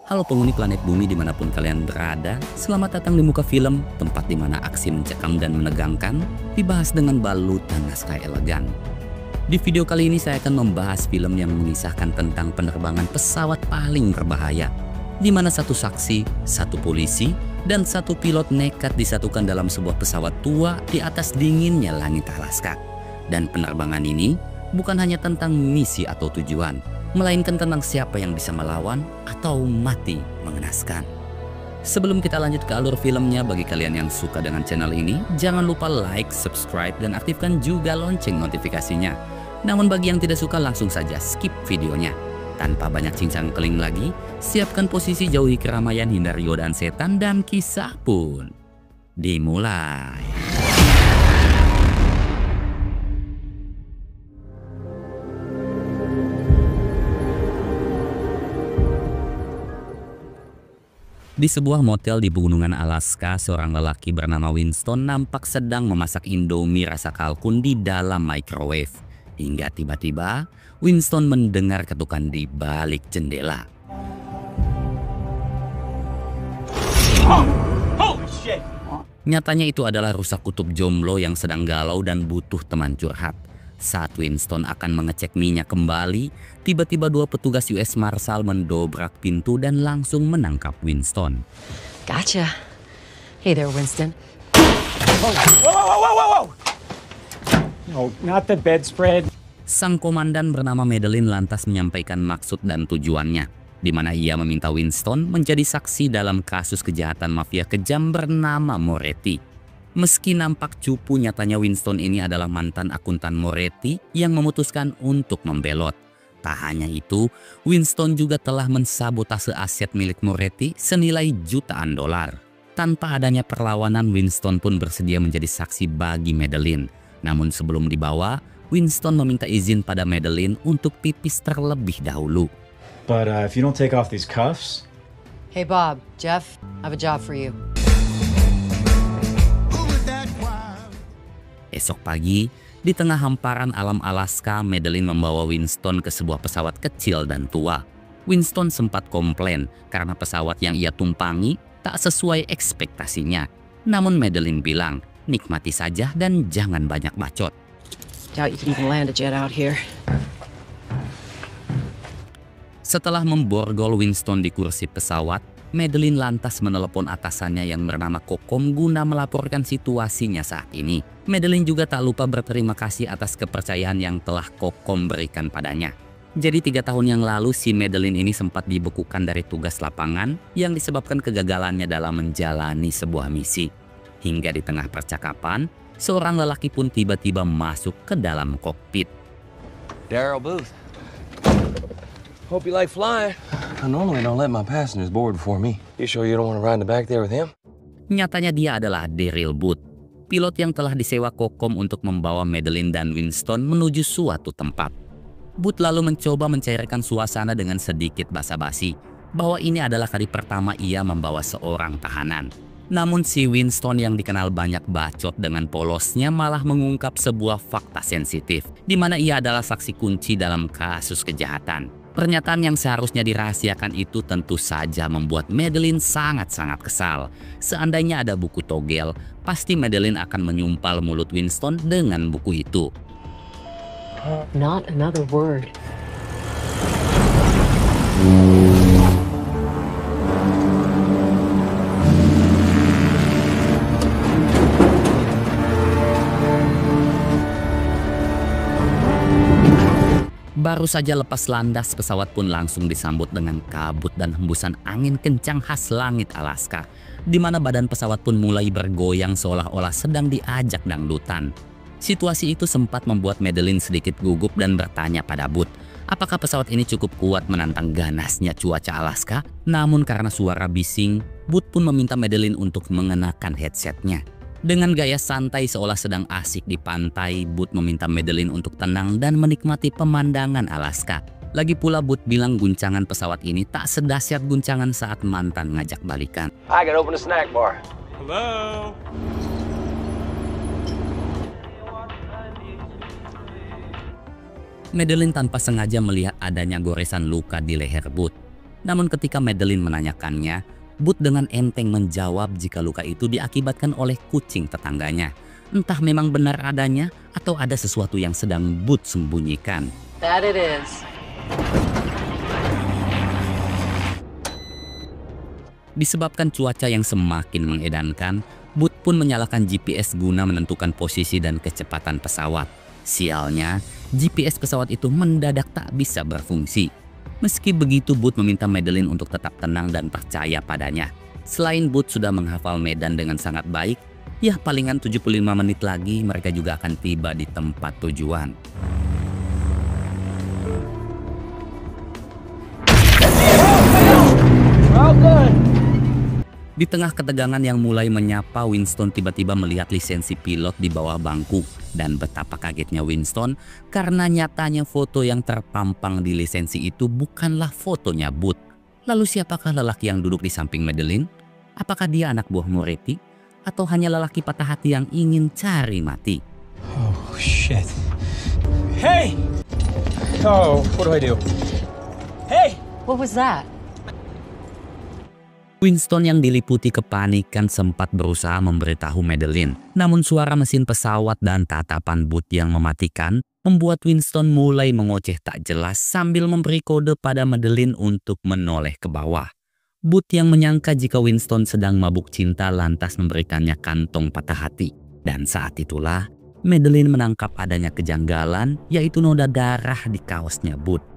Halo penghuni planet bumi dimanapun kalian berada, selamat datang di Muka Film, tempat di mana aksi mencekam dan menegangkan dibahas dengan balutan naskah elegan. Di video kali ini saya akan membahas film yang mengisahkan tentang penerbangan pesawat paling berbahaya, di mana satu saksi, satu polisi, dan satu pilot nekat disatukan dalam sebuah pesawat tua di atas dinginnya langit Alaska. Dan penerbangan ini bukan hanya tentang misi atau tujuan, melainkan tentang siapa yang bisa melawan atau mati mengenaskan. Sebelum kita lanjut ke alur filmnya, bagi kalian yang suka dengan channel ini, jangan lupa like, subscribe, dan aktifkan juga lonceng notifikasinya. Namun bagi yang tidak suka, langsung saja skip videonya. Tanpa banyak cincang keling lagi, siapkan posisi jauhi keramaian, hindari godaan setan, dan kisah pun dimulai. Di sebuah motel di pegunungan Alaska, seorang lelaki bernama Winston nampak sedang memasak Indomie rasa kalkun di dalam microwave. Hingga tiba-tiba, Winston mendengar ketukan di balik jendela. Nyatanya itu adalah rusa kutub jomblo yang sedang galau dan butuh teman curhat. Saat Winston akan mengecek minyak kembali, tiba-tiba dua petugas US Marshal mendobrak pintu dan langsung menangkap Winston. Gotcha. Hey there, Winston. Whoa! No, not the bedspread. Sang komandan bernama Madeline lantas menyampaikan maksud dan tujuannya, di mana ia meminta Winston menjadi saksi dalam kasus kejahatan mafia kejam bernama Moretti. Meski nampak cupu, nyatanya Winston ini adalah mantan akuntan Moretti yang memutuskan untuk membelot. Tak hanya itu, Winston juga telah mensabotase aset milik Moretti senilai jutaan dolar. Tanpa adanya perlawanan, Winston pun bersedia menjadi saksi bagi Madeline. Namun sebelum dibawa, Winston meminta izin pada Madeline untuk pipis terlebih dahulu. But if you don't take off these cuffs... Hey, Bob, Jeff, I have a job for you. Esok pagi, di tengah hamparan alam Alaska, Madeline membawa Winston ke sebuah pesawat kecil dan tua. Winston sempat komplain karena pesawat yang ia tumpangi tak sesuai ekspektasinya. Namun Madeline bilang, nikmati saja dan jangan banyak bacot. Doubt you can even land a jet out here. Setelah memborgol Winston di kursi pesawat, Madeline lantas menelepon atasannya yang bernama Kokom guna melaporkan situasinya saat ini. Madeline juga tak lupa berterima kasih atas kepercayaan yang telah Kokom berikan padanya. Jadi 3 tahun yang lalu si Madeline ini sempat dibekukan dari tugas lapangan yang disebabkan kegagalannya dalam menjalani sebuah misi. Hingga di tengah percakapan, seorang lelaki pun tiba-tiba masuk ke dalam kokpit. Daryl Booth. Hope you like flying. I normally don't let my passengers board before me. You sure you don't want to ride in the back there with him? Nyatanya dia adalah Daryl Booth, pilot yang telah disewa Kokom untuk membawa Madeline dan Winston menuju suatu tempat. Booth lalu mencoba mencairkan suasana dengan sedikit basa-basi, bahwa ini adalah kali pertama ia membawa seorang tahanan. Namun si Winston yang dikenal banyak bacot dengan polosnya malah mengungkap sebuah fakta sensitif, di mana ia adalah saksi kunci dalam kasus kejahatan. Pernyataan yang seharusnya dirahasiakan itu tentu saja membuat Madeline sangat-sangat kesal. Seandainya ada buku togel, pasti Madeline akan menyumpal mulut Winston dengan buku itu. Not another word. Baru saja lepas landas, pesawat pun langsung disambut dengan kabut dan hembusan angin kencang khas langit Alaska, di mana badan pesawat pun mulai bergoyang seolah-olah sedang diajak dangdutan. Situasi itu sempat membuat Madeline sedikit gugup dan bertanya pada Booth, apakah pesawat ini cukup kuat menantang ganasnya cuaca Alaska? Namun karena suara bising, Booth pun meminta Madeline untuk mengenakan headsetnya. Dengan gaya santai seolah sedang asik di pantai, Booth meminta Madeline untuk tenang dan menikmati pemandangan Alaska. Lagi pula Booth bilang guncangan pesawat ini tak sedahsyat guncangan saat mantan ngajak balikan. I can open a snack bar. Hello? Madeline tanpa sengaja melihat adanya goresan luka di leher Booth. Namun ketika Madeline menanyakannya, Booth dengan enteng menjawab jika luka itu diakibatkan oleh kucing tetangganya. Entah memang benar adanya atau ada sesuatu yang sedang Booth sembunyikan. That it is. Disebabkan cuaca yang semakin mengedankan, Booth pun menyalakan GPS guna menentukan posisi dan kecepatan pesawat. Sialnya, GPS pesawat itu mendadak tak bisa berfungsi. Meski begitu, Booth meminta Madeline untuk tetap tenang dan percaya padanya. Selain Booth sudah menghafal medan dengan sangat baik, ya palingan 75 menit lagi mereka juga akan tiba di tempat tujuan. Di tengah ketegangan yang mulai menyapa, Winston tiba-tiba melihat lisensi pilot di bawah bangku. Dan betapa kagetnya Winston karena nyatanya foto yang terpampang di lisensi itu bukanlah fotonya Booth. Lalu siapakah lelaki yang duduk di samping Madeline? Apakah dia anak buah Moretti? Atau hanya lelaki patah hati yang ingin cari mati? Oh, shit. Hey! Oh, what do I do? Hey! What was that? Winston yang diliputi kepanikan sempat berusaha memberitahu Madeline. Namun suara mesin pesawat dan tatapan Booth yang mematikan membuat Winston mulai mengoceh tak jelas sambil memberi kode pada Madeline untuk menoleh ke bawah. Booth yang menyangka jika Winston sedang mabuk cinta lantas memberikannya kantong patah hati. Dan saat itulah Madeline menangkap adanya kejanggalan, yaitu noda darah di kaosnya Booth.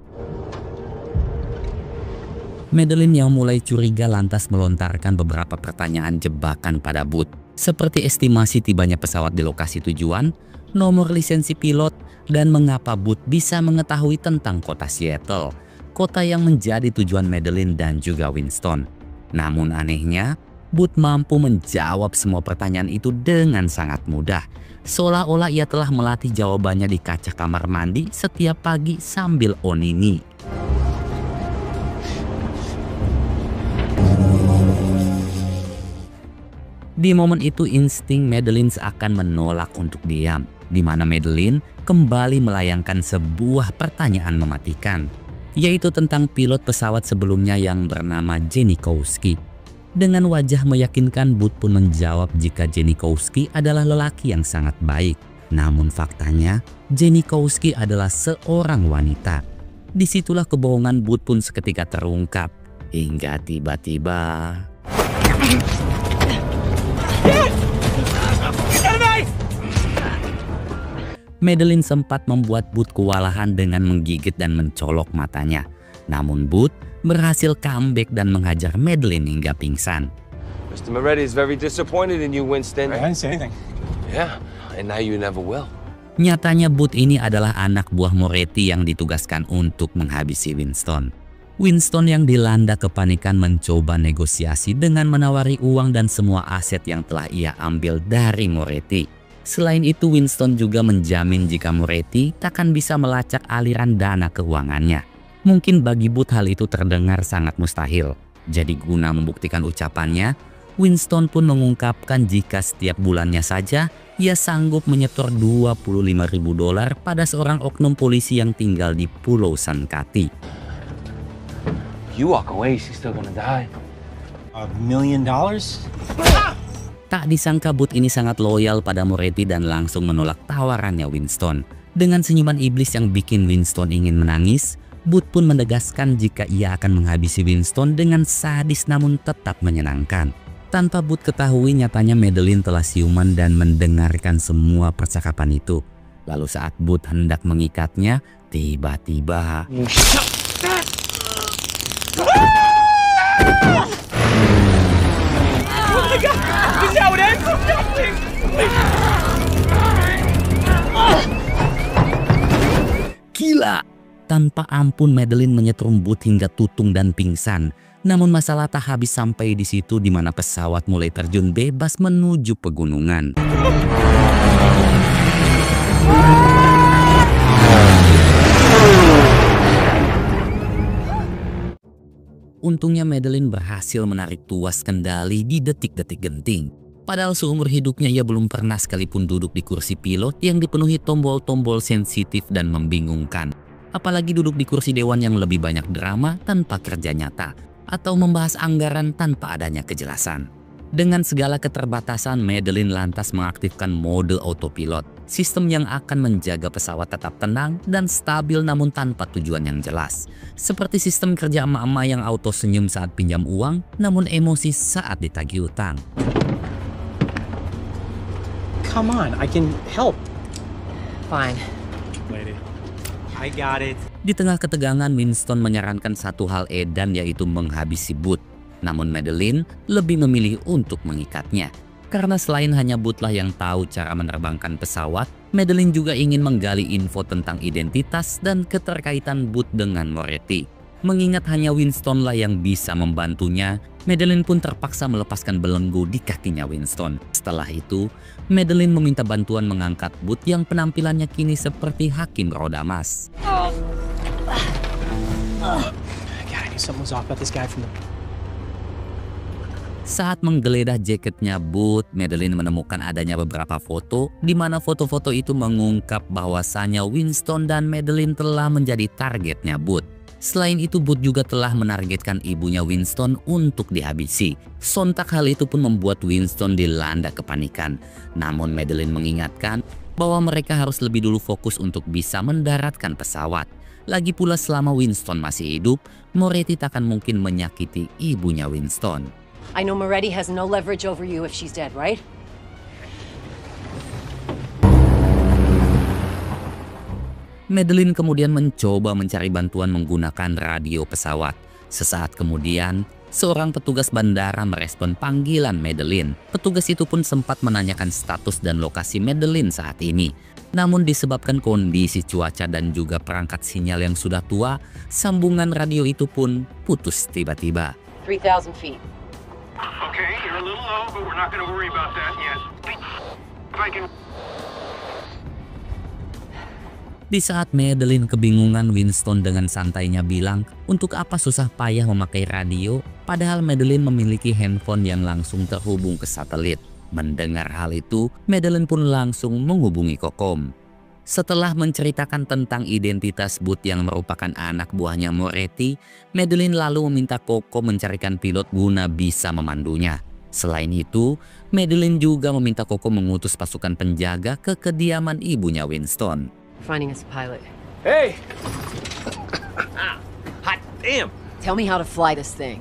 Madeline yang mulai curiga lantas melontarkan beberapa pertanyaan jebakan pada Booth, seperti estimasi tibanya pesawat di lokasi tujuan, nomor lisensi pilot, dan mengapa Booth bisa mengetahui tentang kota Seattle, kota yang menjadi tujuan Madeline dan juga Winston. Namun anehnya, Booth mampu menjawab semua pertanyaan itu dengan sangat mudah, seolah-olah ia telah melatih jawabannya di kaca kamar mandi setiap pagi sambil onini. Di momen itu insting Madeline seakan menolak untuk diam, di mana Madeline kembali melayangkan sebuah pertanyaan mematikan, yaitu tentang pilot pesawat sebelumnya yang bernama Janikowski. Dengan wajah meyakinkan, Booth pun menjawab jika Janikowski adalah lelaki yang sangat baik. Namun faktanya, Janikowski adalah seorang wanita. Disitulah kebohongan Booth pun seketika terungkap, hingga tiba-tiba... Madeline sempat membuat Booth kewalahan dengan menggigit dan mencolok matanya. Namun Booth berhasil comeback dan menghajar Madeline hingga pingsan. Mr. Moretti is very disappointed in you, Winston. I didn't say anything. Yeah, and now you never will. Nyatanya Booth ini adalah anak buah Moretti yang ditugaskan untuk menghabisi Winston. Winston yang dilanda kepanikan mencoba negosiasi dengan menawari uang dan semua aset yang telah ia ambil dari Moretti. Selain itu, Winston juga menjamin jika Moretti takkan bisa melacak aliran dana keuangannya. Mungkin bagi Booth hal itu terdengar sangat mustahil. Jadi guna membuktikan ucapannya, Winston pun mengungkapkan jika setiap bulannya saja ia sanggup menyetor $25.000 pada seorang oknum polisi yang tinggal di Pulau Sankati. You walk away, she's still gonna die. $1 million? Tak disangka Booth ini sangat loyal pada Moretti dan langsung menolak tawarannya Winston. Dengan senyuman iblis yang bikin Winston ingin menangis, Booth pun menegaskan jika ia akan menghabisi Winston dengan sadis namun tetap menyenangkan. Tanpa Booth ketahui, nyatanya Madeline telah siuman dan mendengarkan semua percakapan itu. Lalu saat Booth hendak mengikatnya, tiba-tiba... Gila! Tanpa ampun Madeline menyetrum Booth hingga tutung dan pingsan. Namun masalah tak habis sampai di situ, di mana pesawat mulai terjun bebas menuju pegunungan. Untungnya Madeline berhasil menarik tuas kendali di detik-detik genting. Padahal seumur hidupnya ia belum pernah sekalipun duduk di kursi pilot yang dipenuhi tombol-tombol sensitif dan membingungkan. Apalagi duduk di kursi dewan yang lebih banyak drama tanpa kerja nyata, atau membahas anggaran tanpa adanya kejelasan. Dengan segala keterbatasan, Madeleine lantas mengaktifkan mode autopilot, sistem yang akan menjaga pesawat tetap tenang dan stabil namun tanpa tujuan yang jelas. Seperti sistem kerja emak-emak yang auto senyum saat pinjam uang, namun emosi saat ditagih utang. Come on, I can help. Fine. Lady, I got it. Di tengah ketegangan, Winston menyarankan satu hal edan, yaitu menghabisi Booth. Namun Madeleine lebih memilih untuk mengikatnya. Karena selain hanya Booth lah yang tahu cara menerbangkan pesawat, Madeleine juga ingin menggali info tentang identitas dan keterkaitan Booth dengan Moretti. Mengingat hanya Winston lah yang bisa membantunya, Madeleine pun terpaksa melepaskan belenggu di kakinya Winston. Setelah itu, Madeleine meminta bantuan mengangkat Booth yang penampilannya kini seperti hakim roda emas. God, I knew something was off about this guy from the... Saat menggeledah jaketnya Booth, Madeleine menemukan adanya beberapa foto, di mana foto-foto itu mengungkap bahwasannya Winston dan Madeleine telah menjadi targetnya Booth. Selain itu, Booth juga telah menargetkan ibunya Winston untuk dihabisi. Sontak hal itu pun membuat Winston dilanda kepanikan. Namun Madeleine mengingatkan bahwa mereka harus lebih dulu fokus untuk bisa mendaratkan pesawat. Lagi pula selama Winston masih hidup, Moretti tak akan mungkin menyakiti ibunya Winston. I know Moretti has no leverage over you if she's dead, right? Madeleine kemudian mencoba mencari bantuan menggunakan radio pesawat. Sesaat kemudian, seorang petugas bandara merespon panggilan Madeleine. Petugas itu pun sempat menanyakan status dan lokasi Madeleine saat ini. Namun disebabkan kondisi cuaca dan juga perangkat sinyal yang sudah tua, sambungan radio itu pun putus tiba-tiba. 3,000 feet. Okay, you're a little low, but we're not going to worry about that yet. If I can... Di saat Madeleine kebingungan, Winston dengan santainya bilang untuk apa susah payah memakai radio, padahal Madeleine memiliki handphone yang langsung terhubung ke satelit. Mendengar hal itu, Madeleine pun langsung menghubungi Kokom. Setelah menceritakan tentang identitas Booth yang merupakan anak buahnya Moretti, Madeleine lalu meminta Kokom mencarikan pilot guna bisa memandunya. Selain itu, Madeleine juga meminta Kokom mengutus pasukan penjaga ke kediaman ibunya Winston. Finding us a pilot. Hey! Hot damn! Tell me how to fly this thing.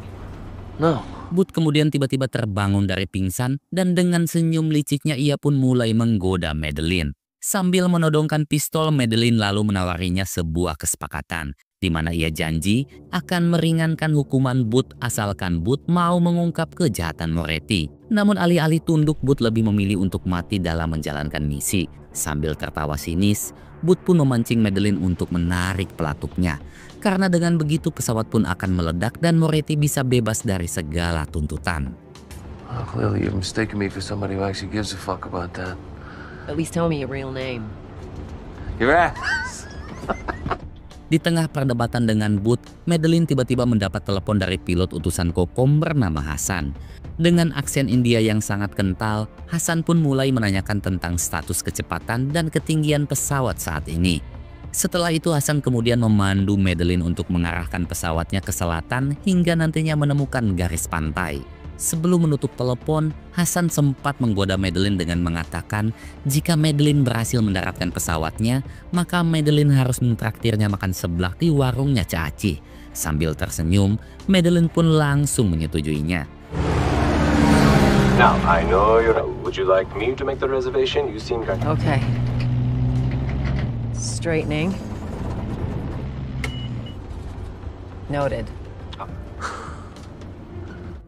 No. Booth kemudian tiba-tiba terbangun dari pingsan dan dengan senyum liciknya ia pun mulai menggoda Madeleine. Sambil menodongkan pistol, Madeleine lalu menawarinya sebuah kesepakatan, di mana ia janji akan meringankan hukuman Booth asalkan Booth mau mengungkap kejahatan Moretti. Namun alih-alih tunduk, Booth lebih memilih untuk mati dalam menjalankan misi. Sambil tertawa sinis, Booth pun memancing Madeleine untuk menarik pelatuknya. Karena dengan begitu pesawat pun akan meledak dan Moretti bisa bebas dari segala tuntutan. Oh, clearly you're mistaking me for somebody who actually gives a fuck about that. At least tell me your real name. Your ass! Di tengah perdebatan dengan Booth, Madeleine tiba-tiba mendapat telepon dari pilot utusan Kokom bernama Hasan. Dengan aksen India yang sangat kental, Hasan pun mulai menanyakan tentang status kecepatan dan ketinggian pesawat saat ini. Setelah itu Hasan kemudian memandu Madeleine untuk mengarahkan pesawatnya ke selatan hingga nantinya menemukan garis pantai. Sebelum menutup telepon, Hasan sempat menggoda Madeleine dengan mengatakan jika Madeleine berhasil mendaratkan pesawatnya, maka Madeleine harus mentraktirnya makan seblak di warungnya Caci. Sambil tersenyum, Madeleine pun langsung menyetujuinya. Now, I know you're... Would you like me to make the reservation? You seem kind of... Okay. Straightening. Noted.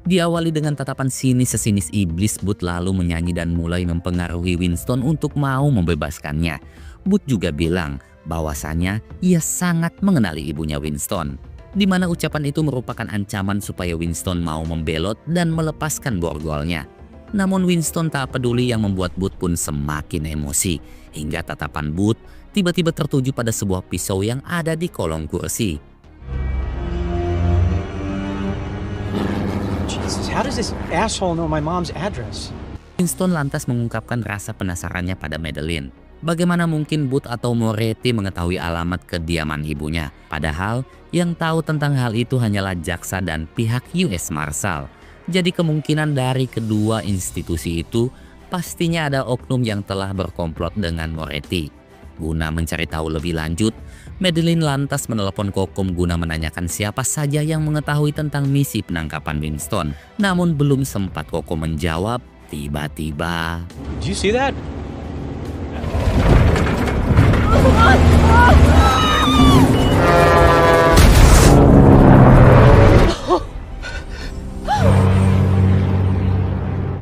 Diawali dengan tatapan sinis sesinis iblis, Booth lalu menyanyi dan mulai mempengaruhi Winston untuk mau membebaskannya. Booth juga bilang bahwasannya ia sangat mengenali ibunya Winston, di mana ucapan itu merupakan ancaman supaya Winston mau membelot dan melepaskan borgolnya. Namun Winston tak peduli, yang membuat Booth pun semakin emosi, hingga tatapan Booth tiba-tiba tertuju pada sebuah pisau yang ada di kolong kursi. Jesus, how does this asshole know my mom's address? Winston lantas mengungkapkan rasa penasarannya pada Madeleine. Bagaimana mungkin Booth atau Moretti mengetahui alamat kediaman ibunya? Padahal yang tahu tentang hal itu hanyalah jaksa dan pihak US Marshal. Jadi kemungkinan dari kedua institusi itu pastinya ada oknum yang telah berkomplot dengan Moretti. Guna mencari tahu lebih lanjut, Madeleine lantas menelepon Kokom guna menanyakan siapa saja yang mengetahui tentang misi penangkapan Winston. Namun belum sempat Kokom menjawab, tiba-tiba... Did you see that?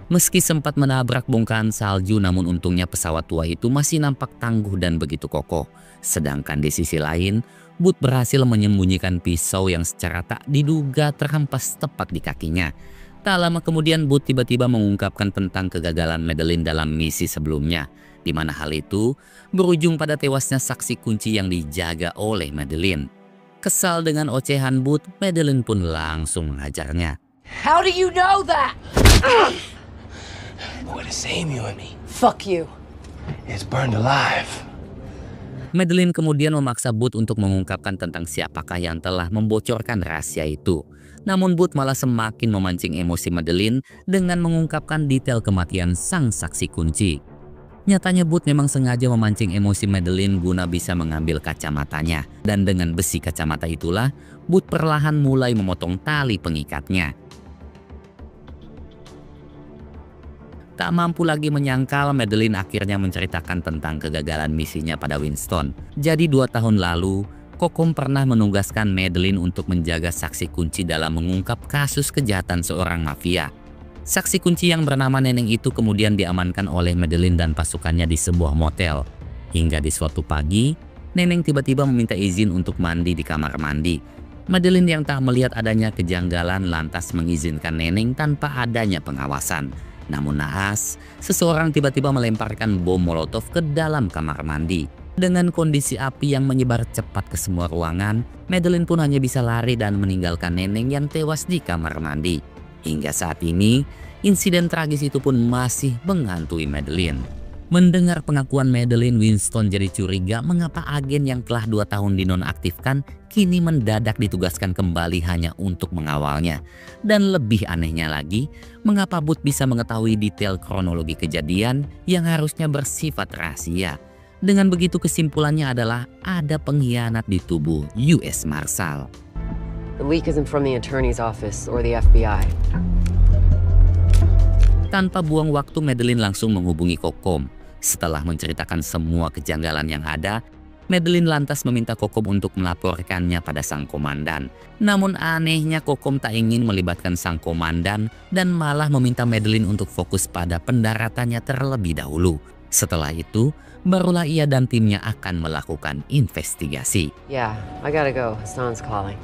Meski sempat menabrak bongkahan salju, namun untungnya pesawat tua itu masih nampak tangguh dan begitu kokoh. Sedangkan di sisi lain, Booth berhasil menyembunyikan pisau yang secara tak diduga terhempas tepat di kakinya. Tak lama kemudian Booth tiba-tiba mengungkapkan tentang kegagalan Madeleine dalam misi sebelumnya, di mana hal itu berujung pada tewasnya saksi kunci yang dijaga oleh Madeleine. Kesal dengan ocehan Booth, Madeleine pun langsung menghajarnya. How do you know that? Boy, the same you and me. Fuck you. It's burned alive. Madeleine kemudian memaksa Booth untuk mengungkapkan tentang siapakah yang telah membocorkan rahasia itu. Namun Booth malah semakin memancing emosi Madeleine dengan mengungkapkan detail kematian sang saksi kunci. Nyatanya Booth memang sengaja memancing emosi Madeleine guna bisa mengambil kacamatanya. Dan dengan besi kacamata itulah, Booth perlahan mulai memotong tali pengikatnya. Tak mampu lagi menyangkal, Madeleine akhirnya menceritakan tentang kegagalan misinya pada Winston. Jadi 2 tahun lalu, Kokom pernah menugaskan Madeleine untuk menjaga saksi kunci dalam mengungkap kasus kejahatan seorang mafia. Saksi kunci yang bernama Neneng itu kemudian diamankan oleh Madeleine dan pasukannya di sebuah motel. Hingga di suatu pagi, Neneng tiba-tiba meminta izin untuk mandi di kamar mandi. Madeleine yang tak melihat adanya kejanggalan lantas mengizinkan Neneng tanpa adanya pengawasan. Namun naas, seseorang tiba-tiba melemparkan bom molotov ke dalam kamar mandi. Dengan kondisi api yang menyebar cepat ke semua ruangan, Madeleine pun hanya bisa lari dan meninggalkan Neneng yang tewas di kamar mandi. Hingga saat ini, insiden tragis itu pun masih menghantui Madeleine. Mendengar pengakuan Madeleine, Winston jadi curiga mengapa agen yang telah 2 tahun dinonaktifkan kini mendadak ditugaskan kembali hanya untuk mengawalnya. Dan lebih anehnya lagi, mengapa Booth bisa mengetahui detail kronologi kejadian yang harusnya bersifat rahasia. Dengan begitu kesimpulannya adalah ada pengkhianat di tubuh US Marshal. The leak isn't from the attorney's office or the FBI. Tanpa buang waktu, Madeleine langsung menghubungi Kokom. Setelah menceritakan semua kejanggalan yang ada, Madeleine lantas meminta Kokom untuk melaporkannya pada sang komandan. Namun anehnya Kokom tak ingin melibatkan sang komandan dan malah meminta Madeleine untuk fokus pada pendaratannya terlebih dahulu. Setelah itu, barulah ia dan timnya akan melakukan investigasi. Yeah, I gotta go. Hassan's calling.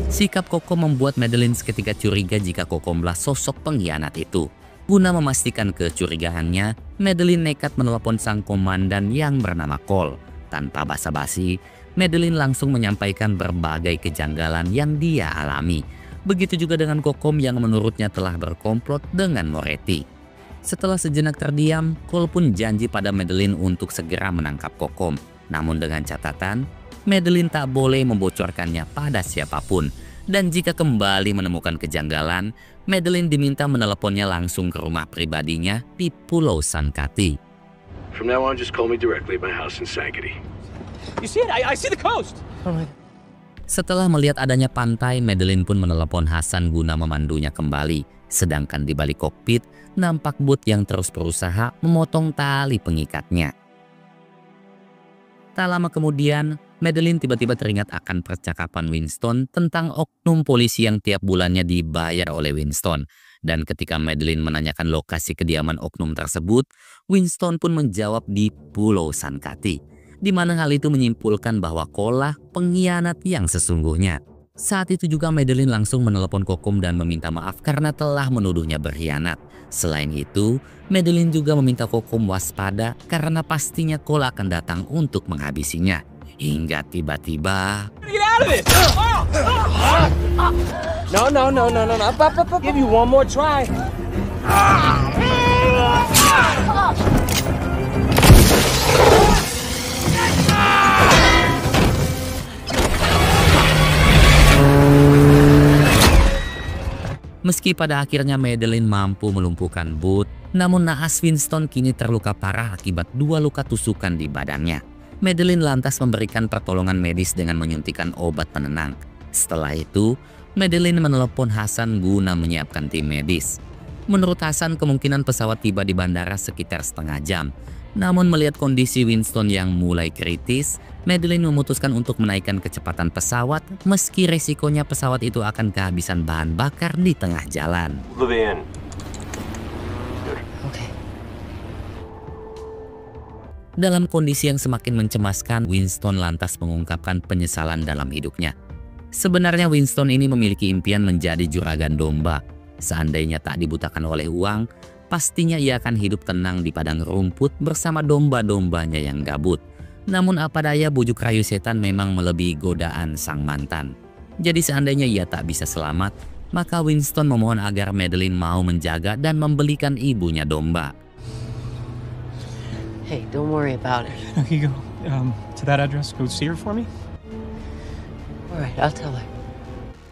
Sikap Kokom membuat Madeleine seketika curiga jika Kokomlah sosok pengkhianat itu. Guna memastikan kecurigaannya, Madeleine nekat menelepon sang komandan yang bernama Cole. Tanpa basa-basi, Madeleine langsung menyampaikan berbagai kejanggalan yang dia alami. Begitu juga dengan Kokom yang menurutnya telah berkomplot dengan Moretti. Setelah sejenak terdiam, Cole pun janji pada Madeleine untuk segera menangkap Kokom. Namun dengan catatan, Madeleine tak boleh membocorkannya pada siapapun. Dan jika kembali menemukan kejanggalan, Madeleine diminta meneleponnya langsung ke rumah pribadinya di Pulau Sankati. From now on, just call me directly at my house in Sankaty. You see it? I see the coast. Setelah melihat adanya pantai, Madeleine pun menelepon Hassan guna memandunya kembali. Sedangkan di balik kokpit, nampak Booth yang terus berusaha memotong tali pengikatnya. Tak lama kemudian, Madeleine tiba-tiba teringat akan percakapan Winston tentang oknum polisi yang tiap bulannya dibayar oleh Winston. Dan ketika Madeleine menanyakan lokasi kediaman oknum tersebut, Winston pun menjawab di Pulau Sankati. Di mana hal itu menyimpulkan bahwa Cole pengkhianat yang sesungguhnya. Saat itu juga Madeleine langsung menelepon Kokom dan meminta maaf karena telah menuduhnya berkhianat. Selain itu, Madeleine juga meminta Kokom waspada karena pastinya Cole akan datang untuk menghabisinya. Hingga tiba-tiba... Get out of this! No. Up. Give you one more try. Meski pada akhirnya Madeleine mampu melumpuhkan Booth, namun naas Winston kini terluka parah akibat 2 luka tusukan di badannya. Madeleine lantas memberikan pertolongan medis dengan menyuntikkan obat penenang. Setelah itu, Madeleine menelepon Hasan guna menyiapkan tim medis. Menurut Hasan, kemungkinan pesawat tiba di bandara sekitar setengah jam. Namun melihat kondisi Winston yang mulai kritis, Madeleine memutuskan untuk menaikkan kecepatan pesawat meski resikonya pesawat itu akan kehabisan bahan bakar di tengah jalan. Okay. Dalam kondisi yang semakin mencemaskan, Winston lantas mengungkapkan penyesalan dalam hidupnya. Sebenarnya Winston ini memiliki impian menjadi juragan domba. Seandainya tak dibutakan oleh uang, pastinya ia akan hidup tenang di padang rumput bersama domba-dombanya yang gabut. Namun apa daya, bujuk rayu setan memang melebihi godaan sang mantan. Jadi seandainya ia tak bisa selamat, maka Winston memohon agar Madeleine mau menjaga dan membelikan ibunya domba. Hey, don't worry about it. No, you go to that address. Go see her for me. All right, I'll tell her.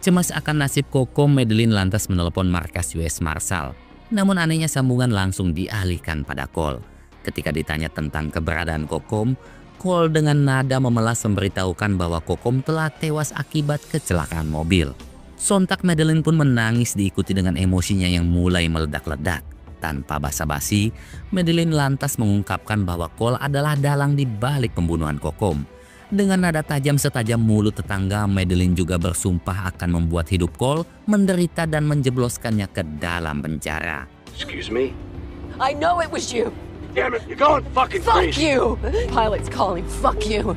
Cemas akan nasib Kokom, Madeleine lantas menelepon markas US Marshal. Namun anehnya sambungan langsung dialihkan pada Cole. Ketika ditanya tentang keberadaan Kokom, Cole dengan nada memelas memberitahukan bahwa Kokom telah tewas akibat kecelakaan mobil. Sontak Madeleine pun menangis diikuti dengan emosinya yang mulai meledak-ledak. Tanpa basa-basi, Madeleine lantas mengungkapkan bahwa Cole adalah dalang di balik pembunuhan Kokom. Dengan nada tajam setajam mulut tetangga, Madeleine juga bersumpah akan membuat hidup Cole menderita dan menjebloskannya ke dalam penjara. Excuse me? I know it was you. Damn it, you're going fucking Fuck crazy. you. Pilot's calling. Fuck you.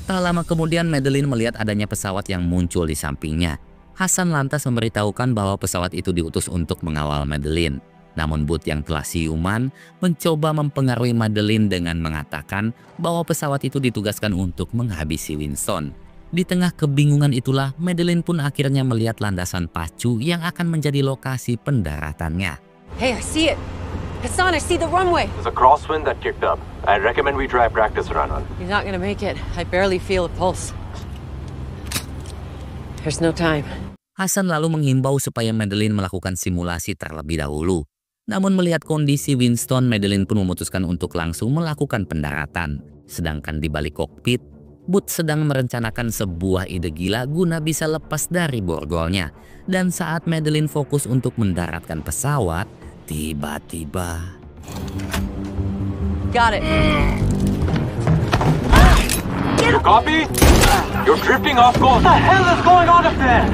Tak lama kemudian Madeleine melihat adanya pesawat yang muncul di sampingnya. Hasan lantas memberitahukan bahwa pesawat itu diutus untuk mengawal Madeleine. Namun Booth yang telah siuman mencoba mempengaruhi Madeleine dengan mengatakan bahwa pesawat itu ditugaskan untuk menghabisi Winston. Di tengah kebingungan itulah Madeleine pun akhirnya melihat landasan pacu yang akan menjadi lokasi pendaratannya. Hey, I see it. Hassan, I see the runway. There's a crosswind that kicked up. I recommend we try practice run on. You're not gonna make it. I barely feel a pulse. There's no time. Hasan lalu menghimbau supaya Madeleine melakukan simulasi terlebih dahulu. Namun melihat kondisi Winston, Madeleine pun memutuskan untuk langsung melakukan pendaratan. Sedangkan di balik kokpit, Booth sedang merencanakan sebuah ide gila guna bisa lepas dari borgolnya. Dan saat Madeleine fokus untuk mendaratkan pesawat, tiba-tiba... Got it. You copy? You're drifting off course. What the hell is going on up there?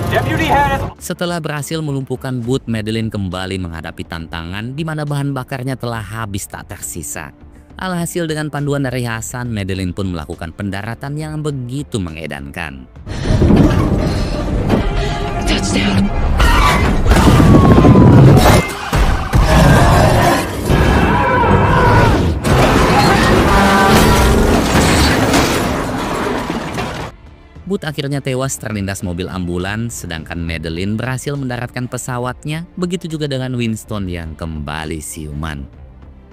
Deputy Harris. Setelah berhasil melumpuhkan Booth, Madeleine kembali menghadapi tantangan di mana bahan bakarnya telah habis tak tersisa. Alhasil dengan panduan dari Hasan, Madeleine pun melakukan pendaratan yang begitu mengedankan. Touchdown. Booth akhirnya tewas terlindas mobil ambulans, sedangkan Madeleine berhasil mendaratkan pesawatnya, begitu juga dengan Winston yang kembali siuman.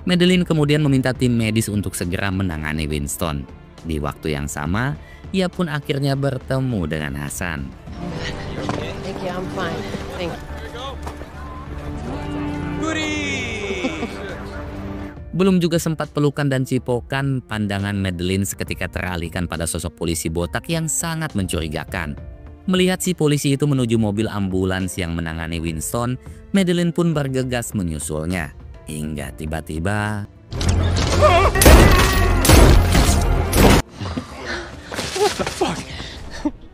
Madeleine kemudian meminta tim medis untuk segera menangani Winston. Di waktu yang sama, ia pun akhirnya bertemu dengan Hasan. Thank you, I'm fine. Thank you. Belum juga sempat pelukan dan cipokan, pandangan Madeleine seketika teralihkan pada sosok polisi botak yang sangat mencurigakan. Melihat si polisi itu menuju mobil ambulans yang menangani Winston, Madeleine pun bergegas menyusulnya. Hingga tiba-tiba...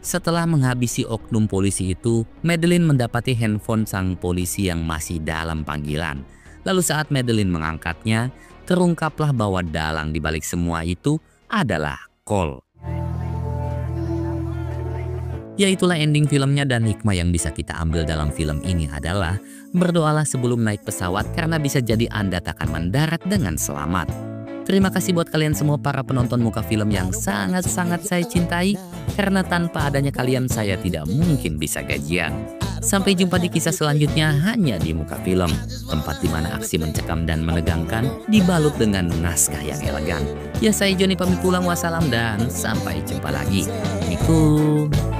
Setelah menghabisi oknum polisi itu, Madeleine mendapati handphone sang polisi yang masih dalam panggilan. Lalu saat Madeleine mengangkatnya, terungkaplah bahwa dalang di balik semua itu adalah Cole. Yaitulah ending filmnya, dan hikmah yang bisa kita ambil dalam film ini adalah berdoalah sebelum naik pesawat karena bisa jadi Anda tak akan mendarat dengan selamat. Terima kasih buat kalian semua para penonton Muka Film yang sangat-sangat saya cintai, karena tanpa adanya kalian saya tidak mungkin bisa gajian. Sampai jumpa di kisah selanjutnya hanya di Muka Film, tempat di mana aksi mencekam dan menegangkan dibalut dengan naskah yang elegan. Ya, saya Joni pamit pulang, wassalam dan sampai jumpa lagi. Assalamualaikum.